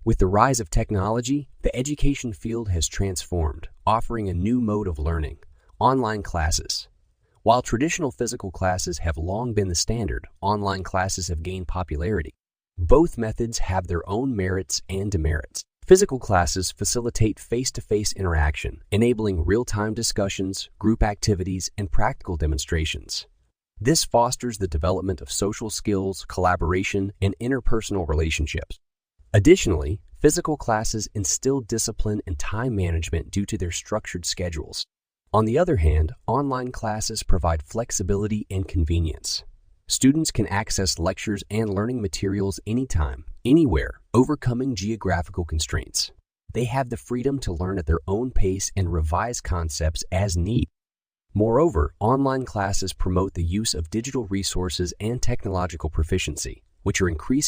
With the rise of technology, the education field has transformed, offering a new mode of learning: online classes. While traditional physical classes have long been the standard, online classes have gained popularity. Both methods have their own merits and demerits. Physical classes facilitate face-to-face interaction, enabling real-time discussions, group activities, and practical demonstrations. This fosters the development of social skills, collaboration, and interpersonal relationships. Additionally, physical classes instill discipline and time management due to their structured schedules. On the other hand, online classes provide flexibility and convenience. Students can access lectures and learning materials anytime, anywhere, overcoming geographical constraints. They have the freedom to learn at their own pace and revise concepts as needed. Moreover, online classes promote the use of digital resources and technological proficiency, which are increasingly